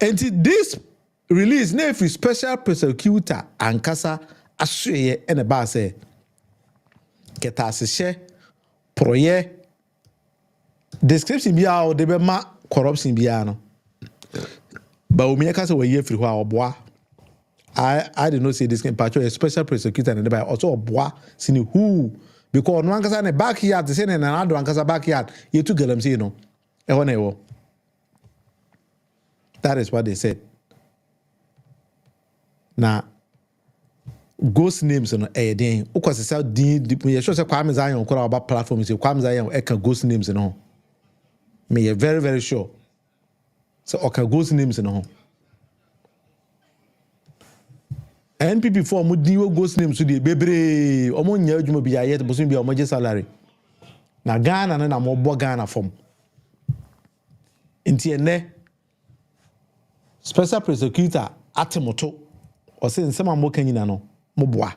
And this release, if Special Prosecutor and Kasa Ashe and a bar say, get us a share, proye, description be out, the ma corruption biano. Bawumia Kasa were here for our bois. I did not say this can patch a special prosecutor and by also a bois sini who because one kasa in the backyard the same and another one kasa backyard you took them say no that is what they said. Now Gh0st Names no den ukwa se din you sure say Kwame Zion ko about platform say Kwame Zion e ka Gh0st Names no Me very, very sure. So okay, Gh0st Names in home. NPP for mudiwo Gh0st Names to the bebre. Omo nya adwuma bi ayet bosun bi omo salary. Na Ghana na mo bo Ghana form. Inti ene Special Prosecutor atemoto. Or say nsema mo kanyina no mo boa.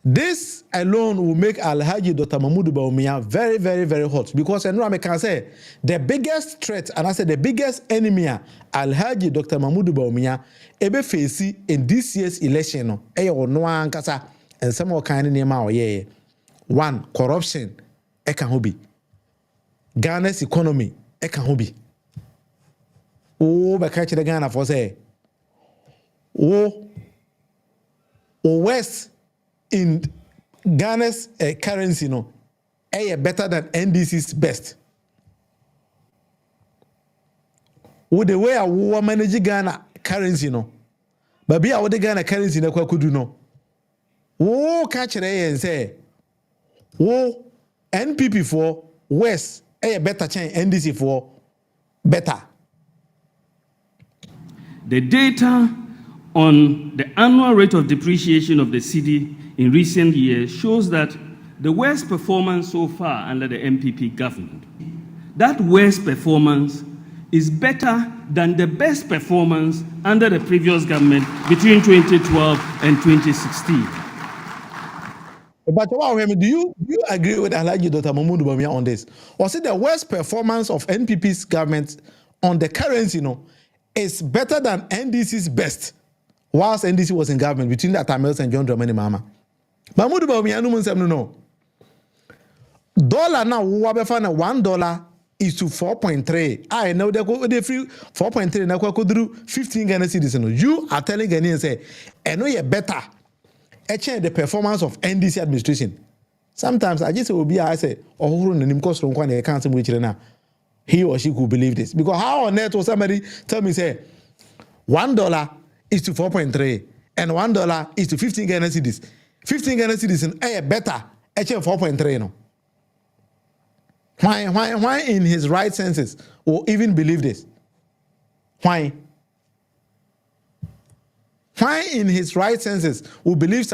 This alone will make Alhaji Dr. Mahmoud Bawumia very, very, very hot because I know I can say the biggest threat and I said the biggest enemy Alhaji Dr. Mahmoud Bawumia ebe face in this year's election no no ankasa and some kind of name yeah. One, corruption eka hobi. Ghana's economy eka hobi. Oh, but catch the Ghana for say West in Ghana's currency, no, better than NDC's best. With the way I will manage Ghana currency, no, but be the Ghana currency, no, could do no. Catch it and say, NPP for West, better change NDC for better. The data on the annual rate of depreciation of the cedi in recent years shows that the worst performance so far under the MPP government. That worst performance is better than the best performance under the previous government between 2012 and 2016. But do you agree with Alhaji Dr. Mahmoud Bawumia on this? Or say the worst performance of NPP's government on the currency, is better than NDC's best, whilst NDC was in government between the Tamils and John Dramani Mahama? Mahmoud Bawumia no. Dollar now $1 is to 4.3. I know they free 4.3 now could do 15 Ghana cedis. You are telling Ghanaians say, I know you're better. Change the performance of NDC administration. Sometimes I just will be I say, oh, can't he or she could believe this. Because how on earth will somebody tell me say $1 is to 4.3 and $1 is to 15 Ghana cedis. 15 Ghana cedis better. 4.3 no. Why in his right senses will even believe this? Why? Why in his right senses will believe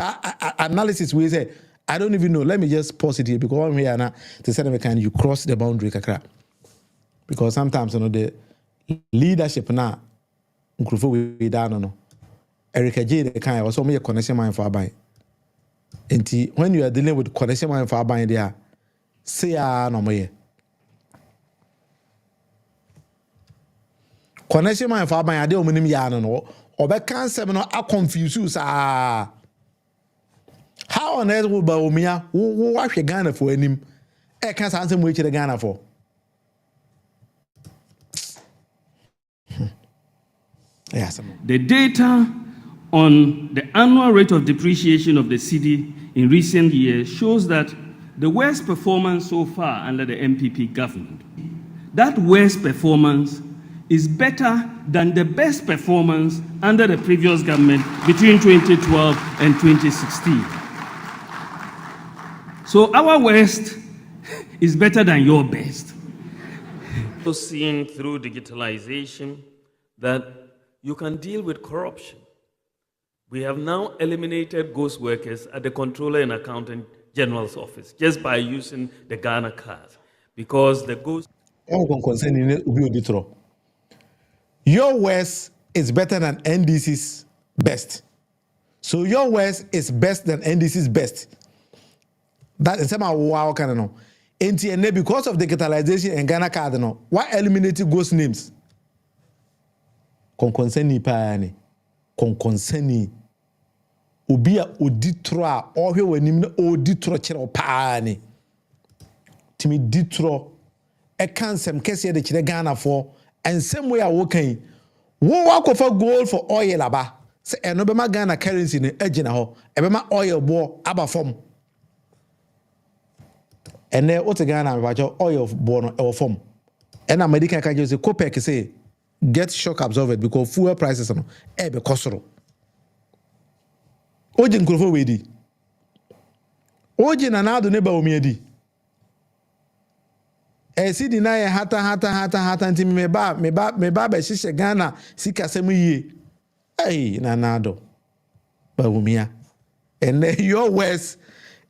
analysis we say, I don't even know. Let me just pause it here because I'm here now to say that you cross the boundary kakra. Because sometimes the leadership now we down no. Erica J the kind also make a connection mind for our buying. And when you are dealing with connection mind for our buying there, say no more. Connection mind for our buying, I don't mean no. Or be cancer no I confuse you how on earth will Bawumia who wash Ghana for him? I can't answer which the Ghana for. Yes. The data on the annual rate of depreciation of the cedi in recent years shows that the worst performance so far under the MPP government. That worst performance is better than the best performance under the previous government between 2012 and 2016. So our worst is better than your best. Seeing through digitalization that you can deal with corruption. We have now eliminated ghost workers at the Controller and Accountant General's office just by using the Ghana card because the ghost... Your worst is better than NDC's best. So your worst is best than NDC's best. That is somehow wow kind of no. And because of digitalization and Ghana card no, why eliminating Gh0st names? Konkonseni paani. Konkonseni. Ubia oditro ohe wanim na oditro chere paani. Timi ditro e kansem kese de chere Ghana for. And same way I walk in, wo wakofa gold for oil aba. Say eno be ma Ghana currency ne agina ho. E be ma oil bo aba form. And then what Ghana oil bo no e form. And American can just say Copec say get shock absorbed because fuel prices no e be kosoro. Oje nkrofo we di. Oje na do ne Bawumia di. see deny hata nti me ba be hihye Ghana sika sem yie. Hey, nanado. Bawumia. And your worst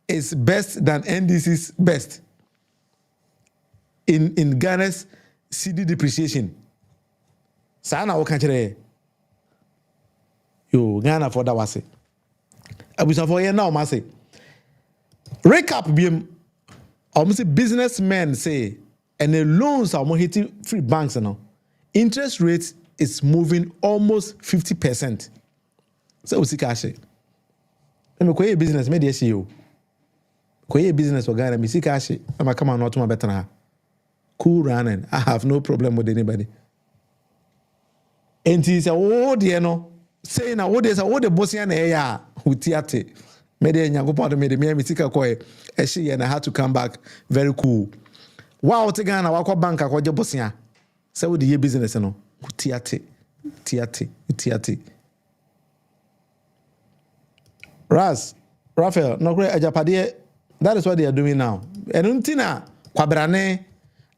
is best than NDC's best in Ghana's CD depreciation. Sana wakachire. Yo, Ghana for that was it. Abusa for ye now mase. Recap biem. Almost businessmen say, and the loans are more hitting free banks now. Interest rates is moving almost 50%. So we see cash. Let me go business. Maybe CEO. Go business for Ghana. Me see cash. I'm come on not to my better now. Cool running. I have no problem with anybody. And he said, "Oh dear no." Saying now, what is all the bossian air with theatre. Maybe nyango part me me sika koy eshi and I had to come back very cool. Wow, te Ghana wa bank akwaje bosia. Say we the business no. Theatre. Raphael, no great Ajapade. That is what they are doing now. And untina kwabrane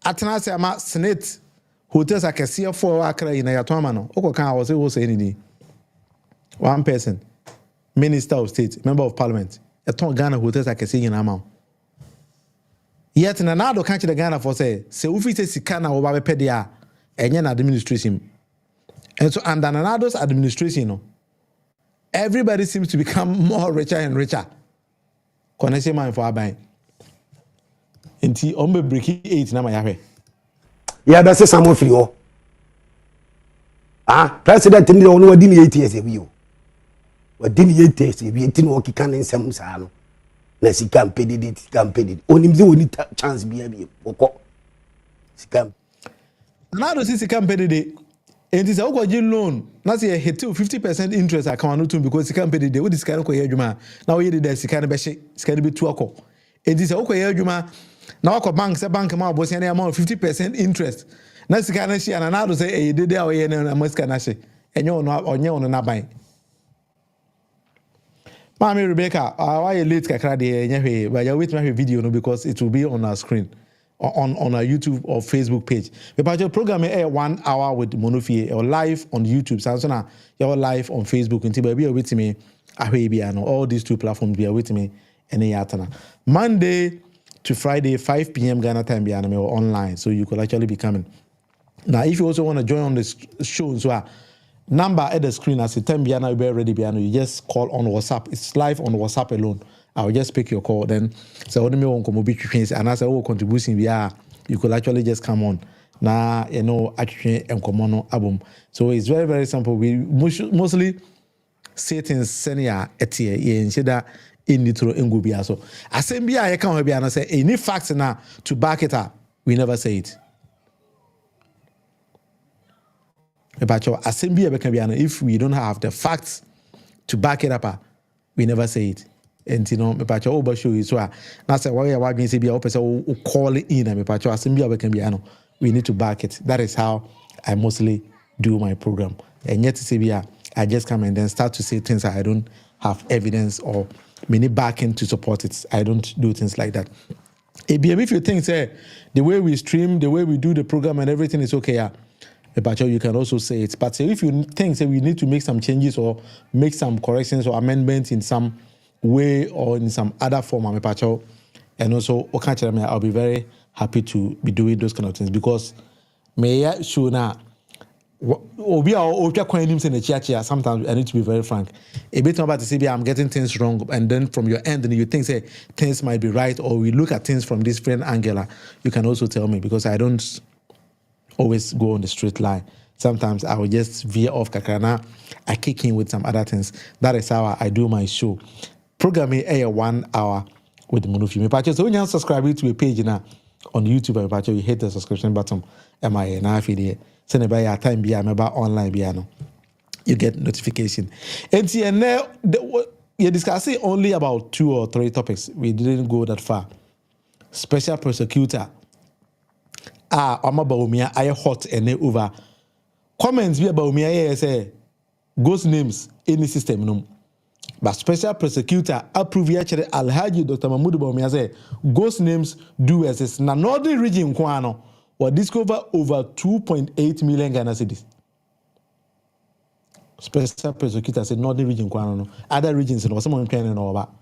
atena se ama Senate hotels akese for akra ina yatoma no. Okokan was say ni. One person, Minister of State, Member of Parliament, a ton Ghana hotels I can see in amount. Yet, in another country, the Ghana for say if it's a Sikana or Babepedia, and yan administration. And so, under another's administration, everybody seems to become more richer and richer. Connection man for our buying. Until Ombe breaking 8 na my Yeah, that's a someone for you. President in the only 8 years of you. What didn't 8 years if you didn't work in some salo. Let's see, campaign it. Only the only chance be a now the CC campaign day. And it's a loan. Now see a hit to 50% interest I can't do because the campaign day with this kind of juma. Now you did this kind of beshi, it's going to be 2 o'clock. And it's a juma. Now bank amount was any amount of 50% interest. Now the kind of she and another say, hey, did there and a muskanashi. And you're not on your own buying. Mami Rebecca, why you late kakra de but you wait my video no because it will be on our screen on our YouTube or Facebook page. But your program is 1 hour with Monofie or live on YouTube. Sansona you're live on Facebook until baby with me. All these 2 platforms be with me any yatana. Monday to Friday 5 p.m. Ghana time be online, so you could actually be coming. Now, if you also want to join on this show, so number at the screen as a 10 piano, be ready piano. You just call on WhatsApp. It's live on WhatsApp alone. I will just pick your call. Then so when you want to be and as a contribution, you could actually just come on. Now actually and common album. So it's very, very simple. We mostly say things senior etie in sheda in nitro ngubia. So assembly I can't be and say any facts now to back it up. We never say it. If we don't have the facts to back it up, we never say it. And you know, me show you so. Now say why we say be call it in. We need to back it. That is how I mostly do my program. And yet I just come and then start to say things that I don't have evidence or many backing to support it. I don't do things like that. ABM, if you think say the way we stream, the way we do the program and everything is okay, but you can also say it. But if you think that we need to make some changes or make some corrections or amendments in some way or in some other form, and also I'll be very happy to be doing those kind of things because sometimes I need to be very frank. A bit about to say I'm getting things wrong, and then from your end, and you think say things might be right, or we look at things from this different angle. You can also tell me because I don't always go on the straight line. Sometimes I will just veer off kakrana. I kick in with some other things. That is how I do my show. Programming 1 hour with Monofi. So when you subscribe to a page now on YouTube, you hit the subscription button. MIA now affiliate. Send it by your time be online piano. You get notification. And now you're discussing only about 2 or 3 topics. We didn't go that far. Special Prosecutor Bawumia I hot and over. Comments via Bawumia say Gh0st Names any system no. But special prosecutor approve actually Alhaji Dr. Mahmoud Bawumia say Gh0st Names Ghs na northern region kwano will discover over 2.8 million Ghana cedis. Special prosecutor said northern region kwano no other regions no someone can know about.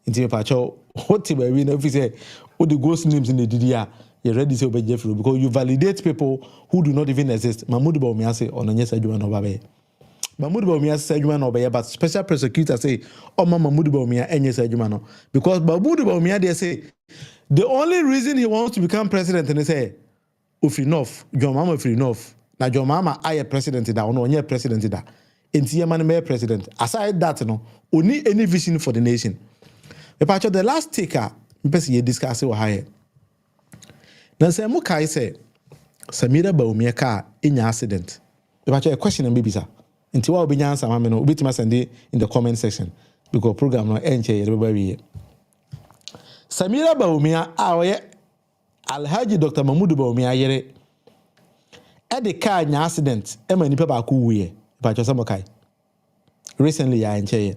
Inti pacho what we know if we say all the Gh0st names in the DDR you ready to obey Jeffrey because you validate people who do not even exist. Mahmoud Bawumia say on anyesa adwuma no babe. Mahmoud Bawumia say adwuma no babe but special prosecutor say Mahmoud Bawumia anyesa adwuma no because Mahmoud Bawumia they say the only reason he wants to become president and they say if enough John Mama if enough na John Mama aye president da ono onye president da enti man me president aside that no only any vision for the nation. The last taker, we discuss it higher. Now, say Mukai say Samira Bawumia car in your accident. A question and baby sir. Until I'll be answer, I'm going to send it in the comment section because program no end everybody. Samira Bawumia, our Alhaji Dr. Mahmoud Bawumia yere. At the car in your accident, Emma Nipa Baku but just Mukai. Recently, I enjoy.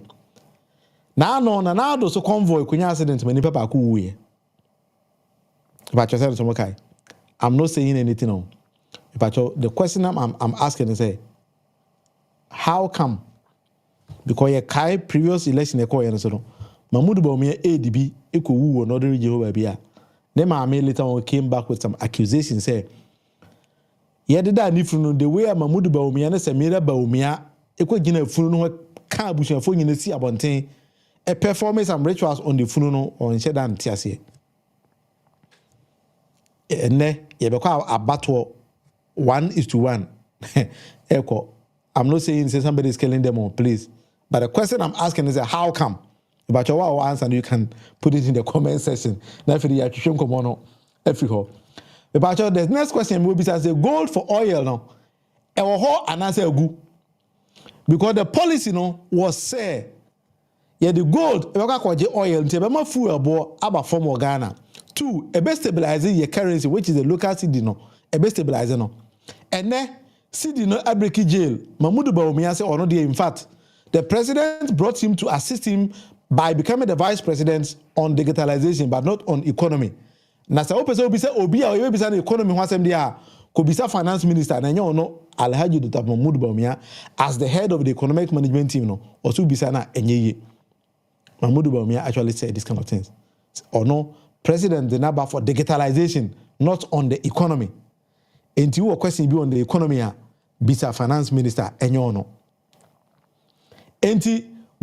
Now no so convoy kunya accident many people ku we. But you said okay. I'm not saying anything on. But the question I'm asking is how come? Because your kai previous election e call so Mahmoud Bawumia ADB eko wu no the Jehovah bia. Then my later on came back with some accusations say yeah did that nifunu the way Mahmoud Bawumia na Samira Bawumia eko gina funu no ka abusuafo nyina si abonten a performance and rituals on the funeral or in Shedan Tiasie. You become a battle 1:1. Echo. I'm not saying somebody is killing them all, please. But the question I'm asking is how come? But your answer you can put it in the comment section. Now for the accusation come on every hole. But the next question will be say gold for oil now. Our whole and answer good. Because the policy was say yeah, the gold, oil, ntebema fuel bo aba form of Ghana. 2, a best stabilizing your currency, which is the local cedi no, a best stabilizer no. And then cedi no abreki jail. Mahmoud Bawumia say or no in fact, the president brought him to assist him by becoming the vice president on digitalization, but not on economy. Na sa ope say obi a we bisa the economy wasem dia ko bisa finance minister na nyo no Alhaji Dr. Mahmoud Bawumia as the head of the economic management team no osu bisa na enyeye. Mahmoud Bawumia actually said this kind of things. Or no, president the number for digitalization, not on the economy. And you a question be on the economy, bisa finance minister, enyono. And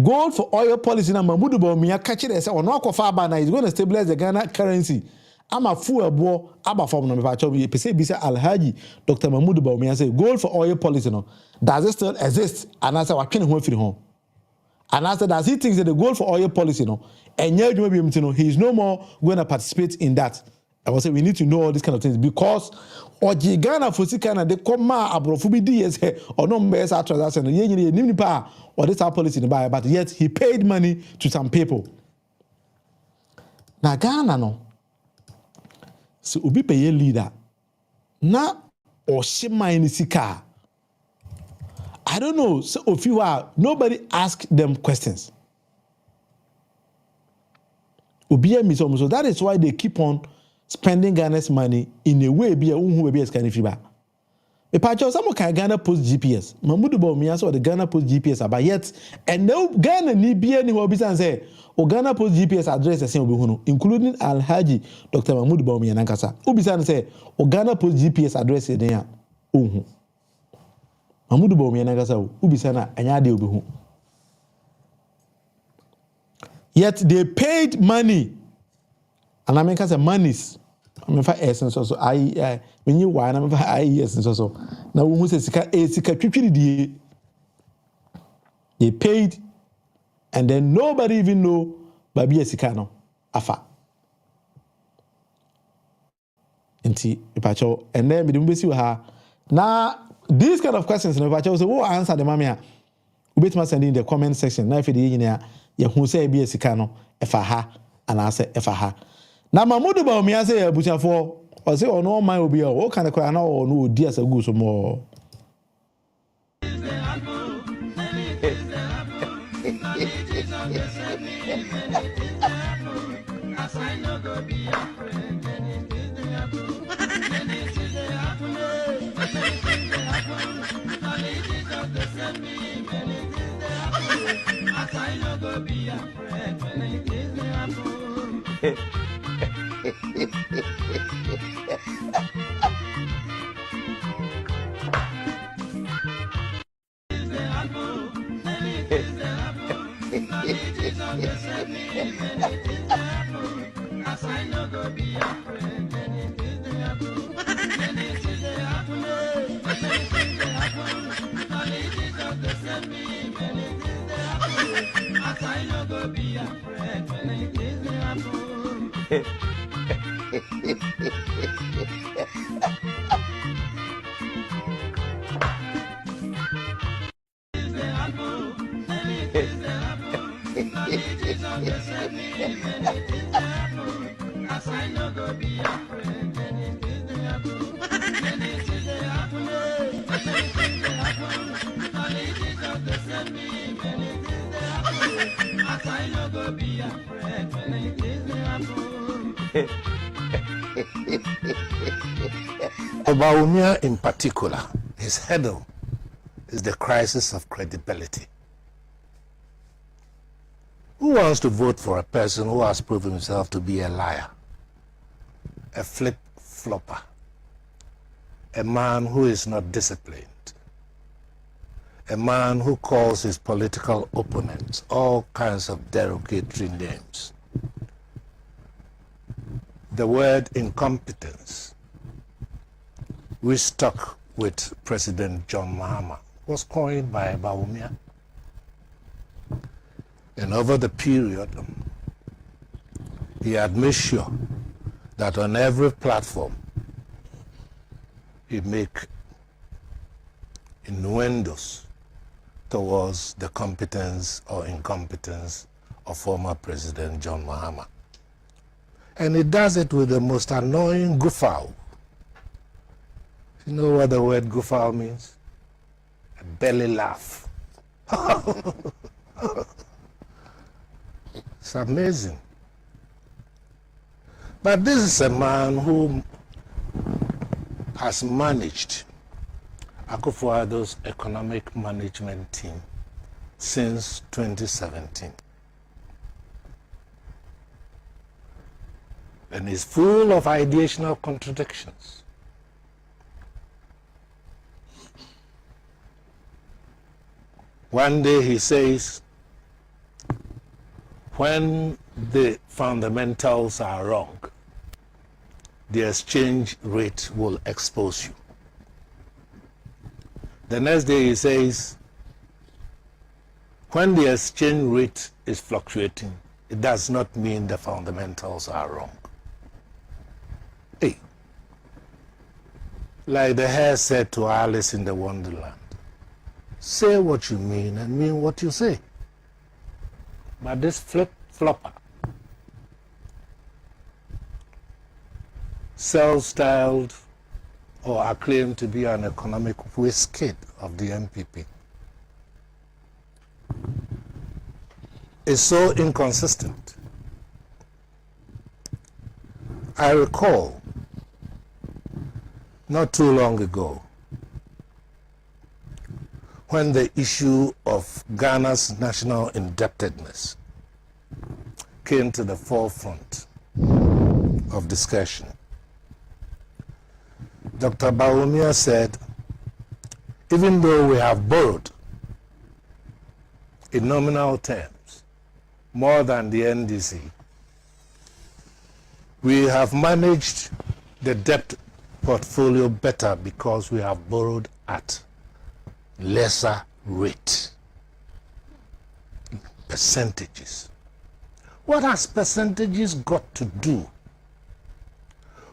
gold for oil policy na Mahmoud Bawumia catch it say, or no is going to stabilize the Ghana currency. I'm a fool bo aba form no me pese bisa Alhaji Dr. Mahmoud Bawumia say gold for oil policy no does it still exist? And I say what can he home? And after that, he thinks that the goal for oil policy, and he is no more going to participate in that. I will say we need to know all these kind of things because Ghana for Ghana they come abrofubi DS or no best transaction or this our policy but yet he paid money to some people. Now Ghana no, so ubi pay leader na or shema in sika. I don't know. So if you are, nobody ask them questions. So that is why they keep on spending Ghana's money in a way be a is kind of feedback. If I chose some kind of Ghana post GPS, Mahmoud Bawumia saw the Ghana post GPS about yet, and no Ghana need be any hobbies and say, or Ghana post GPS address the same including Alhaji Dr. Mahmoud Bawumia Nankasa. Ubisan say, or Ghana post GPS address there. Mahmoud Bawumia Nankasa ubisana anyade obihu. Yet they paid money. And I mean say monies. I mean for essence also I when you why I mean for essence also. Now we say sika twitwiri they paid and then nobody even know baby sika no afa. Enti ipacho and then me dey mbesi ha na these kind of questions, no, but I say, "Who answer the mamia?" We better send in the comment section. Now, if you engineer, you who say be a sikano, efaha, and I say efaha. Now, Mahmoud Bawumia say a butcher for, or say, "Oh no, my will be a what kind of cry now or no dear so good some more." Bawumia in particular, his hurdle is the crisis of credibility. Who wants to vote for a person who has proven himself to be a liar, a flip-flopper, a man who is not disciplined, a man who calls his political opponents all kinds of derogatory names? The word incompetence, we stuck with President John Mahama, was coined by Bawumia. And over the period, he had made sure that on every platform, he make innuendos towards the competence or incompetence of former President John Mahama. And he does it with the most annoying guffaw. You know what the word guffaw means? A belly laugh. It's amazing. But this is a man who has managed Akufo-Addo's economic management team since 2017. And is full of ideational contradictions. One day he says, when the fundamentals are wrong, the exchange rate will expose you. The next day he says, when the exchange rate is fluctuating, it does not mean the fundamentals are wrong. Hey, like the hare said to Alice in the Wonderland, say what you mean and mean what you say. But this flip-flopper, self-styled or acclaimed to be an economic whiz kid of the MPP, is so inconsistent. I recall not too long ago when the issue of Ghana's national indebtedness came to the forefront of discussion. Dr. Bawumia said, even though we have borrowed in nominal terms more than the NDC, we have managed the debt portfolio better because we have borrowed at lesser rate. Percentages. What has percentages got to do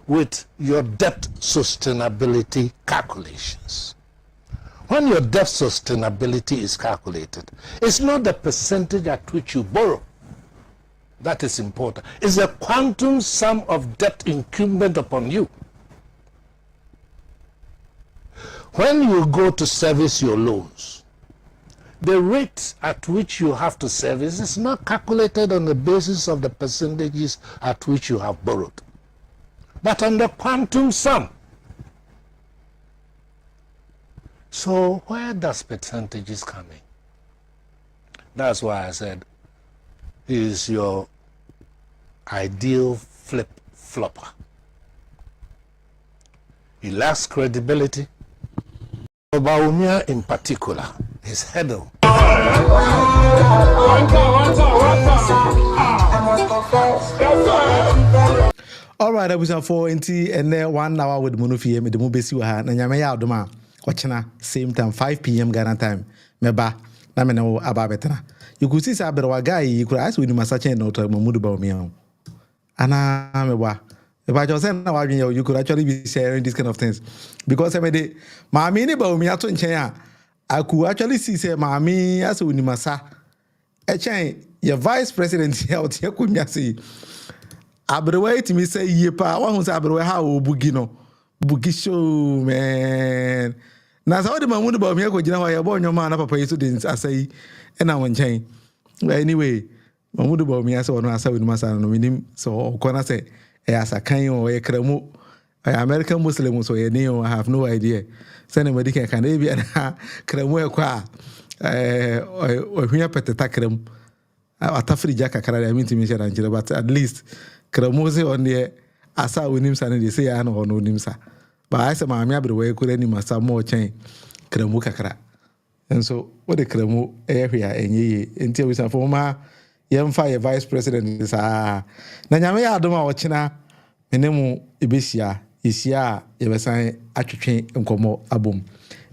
with your debt sustainability calculations? When your debt sustainability is calculated, it's not the percentage at which you borrow that is important. It's the quantum sum of debt incumbent upon you. When you go to service your loans, the rate at which you have to service is not calculated on the basis of the percentages at which you have borrowed, but on the quantum sum. So where does percentages come in? That's why I said he is your ideal flip-flopper. He lacks credibility. Bawumia in particular is headed. All right, I was for and then 1 hour with Munufie, me the Mubesi wa na nyame ya adoma. Wachina same time 5 p.m. Ghana time. Meba na me no aba betena. You could see say abere guy you could ask with masache no to Mamudu Bawumia. Ana meba. If I just said now you could actually be sharing these kind of things. Because I made Mami ni Bawumia to nchen I could actually see say Mami as with masa. Echen your vice president here out here could me say Abrewe to me say ye pa one who say Abrewe how bugi no bugi show man. Na sa odi Mamudu Bawumia ko gina wa ya bo nyoma na papa yeso den asai e na won chen. Anyway, Mamudu Bawumia say ono asa with masa no minim so ko na say as a kind of a cremo American Muslim so I have no idea. Send a can be a cremo qua or here petata crem. At a free jacket, I mean to me, but at least cremose on the Asa with him, and they say I know no nimsa. But I said, my way could any massa more chain cremo cacra. And so, what the cremo area and ye until we have former young fire vice president is Nanyame Adoma Wachina, Menemu Ibisia, Isia, Yebesan, Atwitwe Nkomo Abom.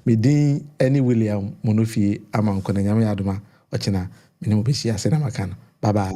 Medin any William Monufi among Nanyame Adoma Wachina, Menemu Bisia Senamakan. Bye bye.